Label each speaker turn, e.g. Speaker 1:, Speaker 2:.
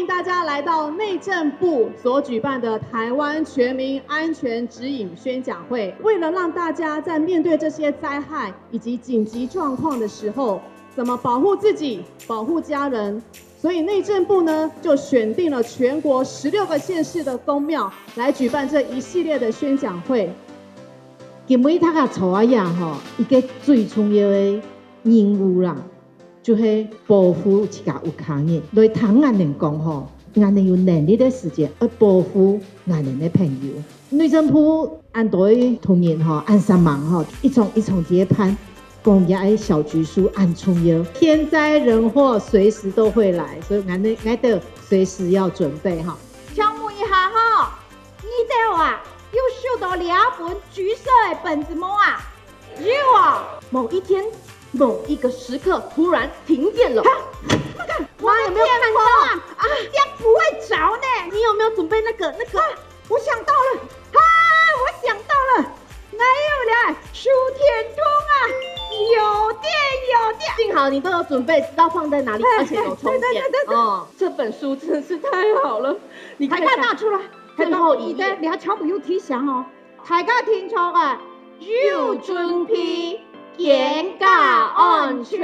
Speaker 1: 迎大家来到内政部所举办的台湾全民安全指引宣讲会。为了让大家在面对这些灾害以及紧急状况的时候，怎么保护自己、保护家人，所以内政部呢就选定了全国16个县市的公庙来举办这一系列的宣讲会。
Speaker 2: 今尾他个初仔呀吼，一个最重要的任务啦，就是保护一家有康人。对唐人来讲吼，俺们有能力的时间而保护俺们的朋友。内政部按对同仁吼，按上忙吼，一重一重接盘。公家小局处按重要，天灾人祸随时都会来，所以俺得随时要准备哈。
Speaker 3: 请问一下哈，你这啊有收到2本橘色的本子吗？有啊。某一天某一个时刻突然停电了。妈有没有看到啊？这样不会着呢。你有没有准备那个？我想到了，我想到了，哪有啦？数天通啊！有电，
Speaker 4: 幸好你都有准备，知道放在哪里，而且有充电。
Speaker 3: 对，
Speaker 4: 这本书真是太好了，你看
Speaker 3: 大家拿出来。
Speaker 4: 最后一页，
Speaker 3: 你全部有提醒哦。大家聽錯啊，要準備，嚴格安全。